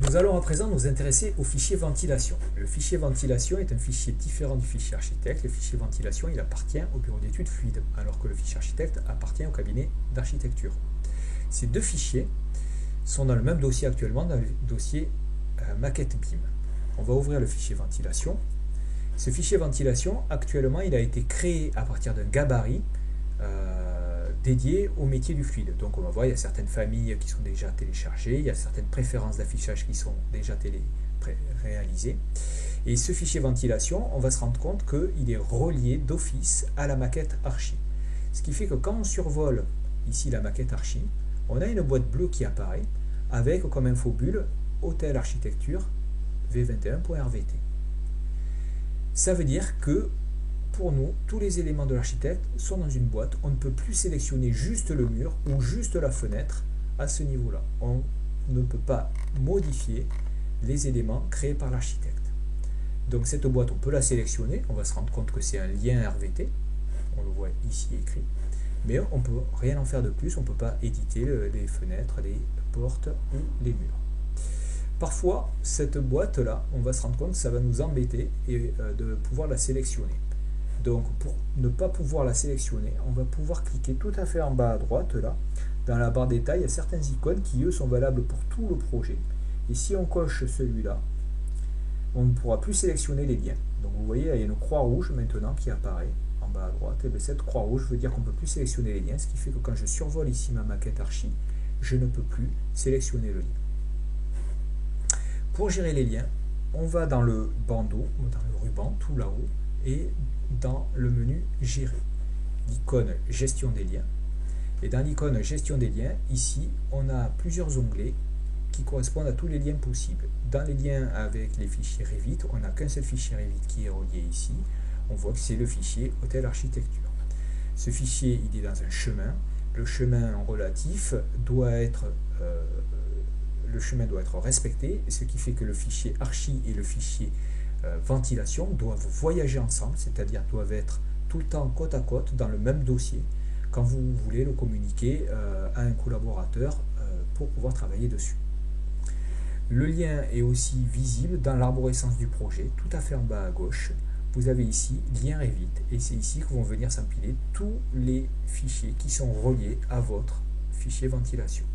Nous allons à présent nous intéresser au fichier ventilation. Le fichier ventilation est un fichier différent du fichier architecte. Le fichier ventilation, il appartient au bureau d'études fluides, alors que le fichier architecte appartient au cabinet d'architecture. Ces deux fichiers sont dans le même dossier actuellement, dans le dossier maquette BIM. On va ouvrir le fichier ventilation. Ce fichier ventilation, actuellement, il a été créé à partir d'un gabarit dédié au métier du fluide. Donc on va voir, il y a certaines familles qui sont déjà téléchargées, il y a certaines préférences d'affichage qui sont déjà réalisées. Et ce fichier ventilation, on va se rendre compte qu'il est relié d'office à la maquette archi. Ce qui fait que quand on survole ici la maquette archi, on a une boîte bleue qui apparaît avec comme infobulle Hôtel Architecture V21.rvt. Ça veut dire que pour nous, tous les éléments de l'architecte sont dans une boîte. On ne peut plus sélectionner juste le mur ou juste la fenêtre à ce niveau-là. On ne peut pas modifier les éléments créés par l'architecte. Donc cette boîte, on peut la sélectionner. On va se rendre compte que c'est un lien RVT. On le voit ici écrit. Mais on ne peut rien en faire de plus. On ne peut pas éditer les fenêtres, les portes ou les murs. Parfois, cette boîte-là, on va se rendre compte que ça va nous embêter et de pouvoir la sélectionner. Donc, pour ne pas pouvoir la sélectionner, on va pouvoir cliquer tout à fait en bas à droite, là, dans la barre détail, il y a certaines icônes qui, eux, sont valables pour tout le projet. Et si on coche celui-là, on ne pourra plus sélectionner les liens. Donc, vous voyez, il y a une croix rouge maintenant qui apparaît en bas à droite. Et bien, cette croix rouge veut dire qu'on ne peut plus sélectionner les liens, ce qui fait que quand je survole ici ma maquette archi, je ne peux plus sélectionner le lien. Pour gérer les liens, on va dans le bandeau, dans le ruban, tout là-haut, et dans le menu Gérer, l'icône Gestion des liens. Et dans l'icône Gestion des liens, ici, on a plusieurs onglets qui correspondent à tous les liens possibles. Dans les liens avec les fichiers Revit, on n'a qu'un seul fichier Revit qui est relié ici. On voit que c'est le fichier Hôtel Architecture. Ce fichier, il est dans un chemin. Le chemin relatif doit être respecté, ce qui fait que le fichier archi et le fichier ventilation doivent voyager ensemble, c'est-à-dire doivent être tout le temps côte à côte dans le même dossier quand vous voulez le communiquer à un collaborateur pour pouvoir travailler dessus. Le lien est aussi visible dans l'arborescence du projet, tout à fait en bas à gauche. Vous avez ici lien Revit et c'est ici que vont venir s'empiler tous les fichiers qui sont reliés à votre fichier ventilation.